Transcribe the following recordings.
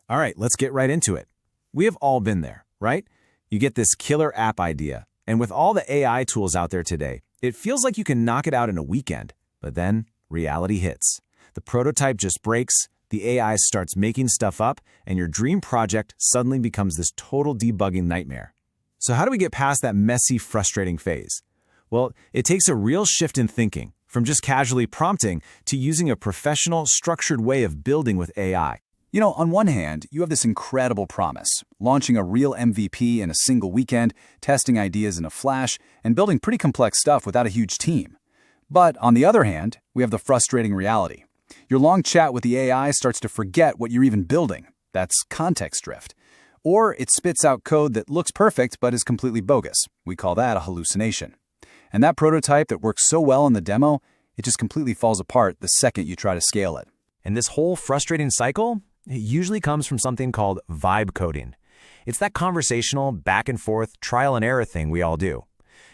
All right, let's get right into it. We have all been there, right? You get this killer app idea, and with all the AI tools out there today, it feels like you can knock it out in a weekend. But then, reality hits. The prototype just breaks, the AI starts making stuff up, and your dream project suddenly becomes this total debugging nightmare. So how do we get past that messy, frustrating phase? Well, it takes a real shift in thinking, from just casually prompting to using a professional, structured way of building with AI. You know, on one hand, you have this incredible promise, launching a real MVP in a single weekend, testing ideas in a flash, and building pretty complex stuff without a huge team. But on the other hand, we have the frustrating reality. Your long chat with the AI starts to forget what you're even building. That's context drift. Or it spits out code that looks perfect but is completely bogus. We call that a hallucination. And that prototype that works so well in the demo, it just completely falls apart the second you try to scale it. And this whole frustrating cycle, it usually comes from something called vibe coding. It's that conversational, back and forth, trial and error thing we all do.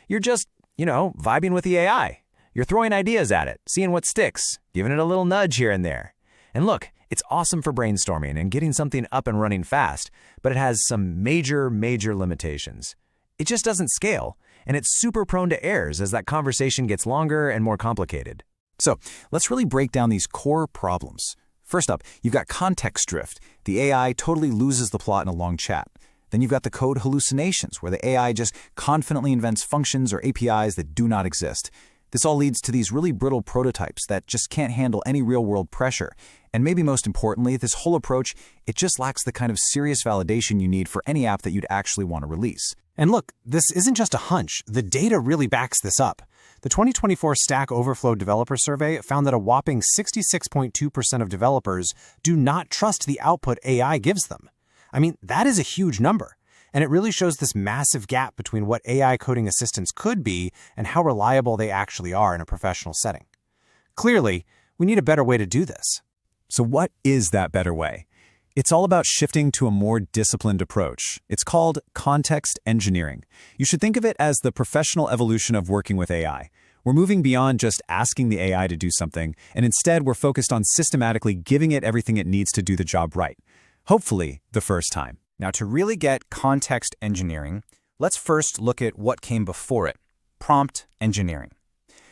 You're just, vibing with the AI. You're throwing ideas at it, seeing what sticks, giving it a little nudge here and there. And look, it's awesome for brainstorming and getting something up and running fast, but it has some major limitations. It just doesn't scale, and it's super prone to errors as that conversation gets longer and more complicated. So let's really break down these core problems. First up, you've got context drift. The AI totally loses the plot in a long chat. Then you've got the code hallucinations, where the AI just confidently invents functions or APIs that do not exist. This all leads to these really brittle prototypes that just can't handle any real-world pressure. And maybe most importantly, this whole approach, it just lacks the kind of serious validation you need for any app that you'd actually want to release. And look, this isn't just a hunch. The data really backs this up. The 2024 Stack Overflow Developer Survey found that a whopping 66.2% of developers do not trust the output AI gives them. I mean, that is a huge number. And it really shows this massive gap between what AI coding assistants could be and how reliable they actually are in a professional setting. Clearly, we need a better way to do this. So what is that better way? It's all about shifting to a more disciplined approach. It's called context engineering. You should think of it as the professional evolution of working with AI. We're moving beyond just asking the AI to do something, and instead we're focused on systematically giving it everything it needs to do the job right. Hopefully, the first time. Now, to really get context engineering, let's first look at what came before it, prompt engineering.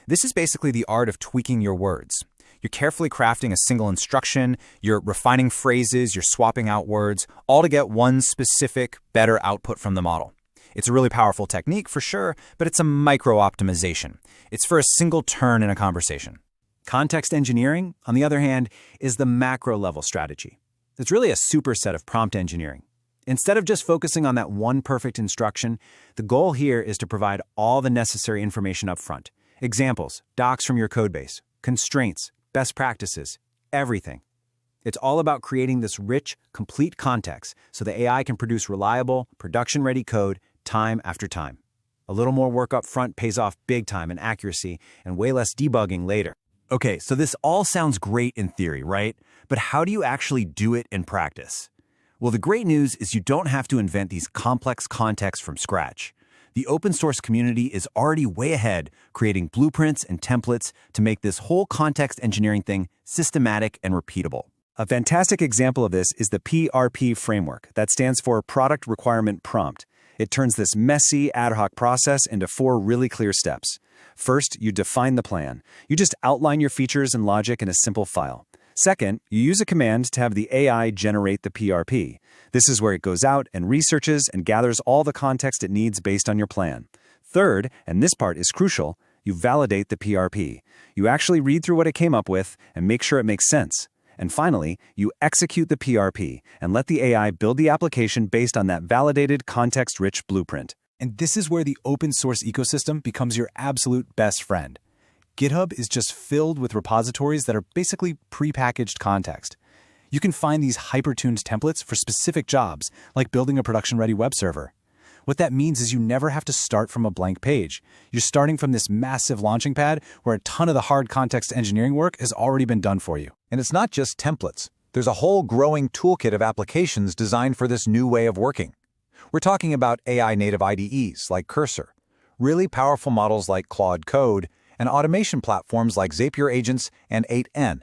This is basically the art of tweaking your words. You're carefully crafting a single instruction, you're refining phrases, you're swapping out words, all to get one specific, better output from the model. It's a really powerful technique for sure, but it's a micro-optimization. It's for a single turn in a conversation. Context engineering, on the other hand, is the macro-level strategy. It's really a superset of prompt engineering. Instead of just focusing on that one perfect instruction, the goal here is to provide all the necessary information up front. Examples, docs from your codebase, constraints, best practices, everything. It's all about creating this rich, complete context so the AI can produce reliable, production-ready code time after time. A little more work up front pays off big time in accuracy and way less debugging later. Okay, so this all sounds great in theory, right? But how do you actually do it in practice? Well, the great news is you don't have to invent these complex contexts from scratch. The open source community is already way ahead, creating blueprints and templates to make this whole context engineering thing systematic and repeatable. A fantastic example of this is the PRP framework, that stands for Product Requirement Prompt. It turns this messy ad hoc process into 4 really clear steps. First, you define the plan. You just outline your features and logic in a simple file. Second, you use a command to have the AI generate the PRP. This is where it goes out and researches and gathers all the context it needs based on your plan. Third, and this part is crucial, you validate the PRP. You actually read through what it came up with and make sure it makes sense. And finally, you execute the PRP and let the AI build the application based on that validated context-rich blueprint. And this is where the open source ecosystem becomes your absolute best friend. GitHub is just filled with repositories that are basically prepackaged context. You can find these hyper-tuned templates for specific jobs, like building a production-ready web server. What that means is you never have to start from a blank page. You're starting from this massive launching pad where a ton of the hard context engineering work has already been done for you. And it's not just templates. There's a whole growing toolkit of applications designed for this new way of working. We're talking about AI-native IDEs like Cursor, really powerful models like Claude Code, and automation platforms like Zapier Agents and 8n.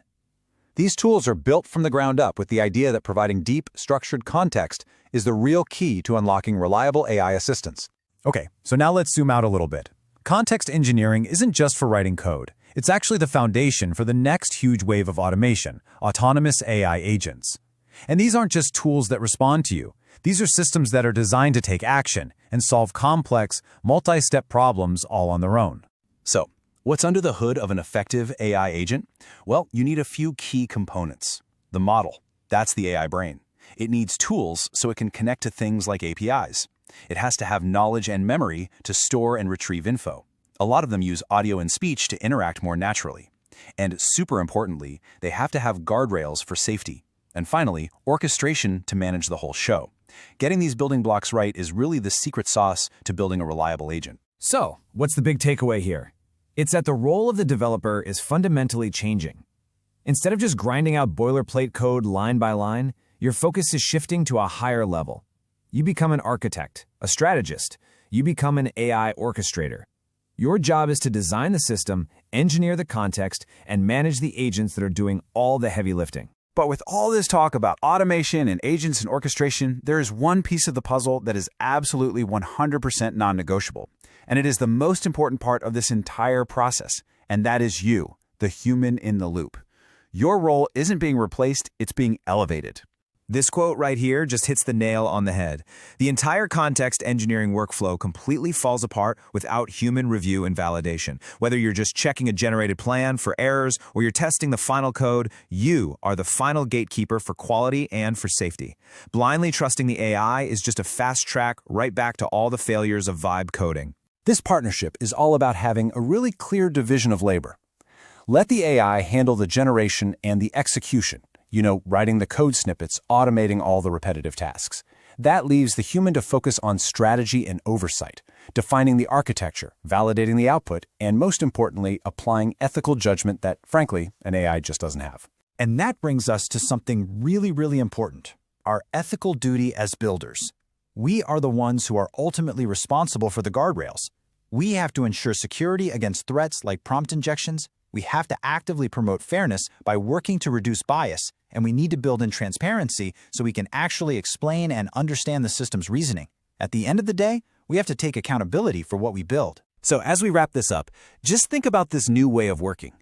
These tools are built from the ground up with the idea that providing deep, structured context is the real key to unlocking reliable AI assistance. Okay, so now let's zoom out a little bit. Context engineering isn't just for writing code. It's actually the foundation for the next huge wave of automation, autonomous AI agents. And these aren't just tools that respond to you. These are systems that are designed to take action and solve complex, multi-step problems all on their own. So, what's under the hood of an effective AI agent? Well, you need a few key components. The model, that's the AI brain. It needs tools so it can connect to things like APIs. It has to have knowledge and memory to store and retrieve info. A lot of them use audio and speech to interact more naturally. And super importantly, they have to have guardrails for safety. And finally, orchestration to manage the whole show. Getting these building blocks right is really the secret sauce to building a reliable agent. So, what's the big takeaway here? It's that the role of the developer is fundamentally changing. Instead of just grinding out boilerplate code line by line, your focus is shifting to a higher level. You become an architect, a strategist. You become an AI orchestrator. Your job is to design the system, engineer the context, and manage the agents that are doing all the heavy lifting. But with all this talk about automation and agents and orchestration, there is one piece of the puzzle that is absolutely 100% non-negotiable. And it is the most important part of this entire process. And that is you, the human in the loop. Your role isn't being replaced, it's being elevated. This quote right here just hits the nail on the head. The entire context engineering workflow completely falls apart without human review and validation. Whether you're just checking a generated plan for errors or you're testing the final code, you are the final gatekeeper for quality and for safety. Blindly trusting the AI is just a fast track right back to all the failures of vibe coding. This partnership is all about having a really clear division of labor. Let the AI handle the generation and the execution. Writing the code snippets, automating all the repetitive tasks. That leaves the human to focus on strategy and oversight, defining the architecture, validating the output, and most importantly, applying ethical judgment that, frankly, an AI just doesn't have. And that brings us to something really, really important, our ethical duty as builders. We are the ones who are ultimately responsible for the guardrails. We have to ensure security against threats like prompt injections. We have to actively promote fairness by working to reduce bias, and we need to build in transparency so we can actually explain and understand the system's reasoning. At the end of the day, we have to take accountability for what we build. So as we wrap this up, just think about this new way of working.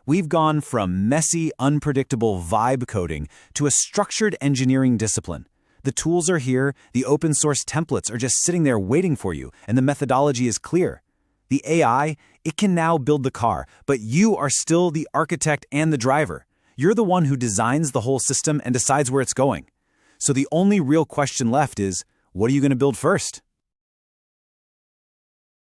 We've gone from messy, unpredictable vibe coding to a structured engineering discipline. The tools are here, the open source templates are just sitting there waiting for you, and the methodology is clear. The AI, it can now build the car, but you are still the architect and the driver. You're the one who designs the whole system and decides where it's going. So the only real question left is, what are you going to build first?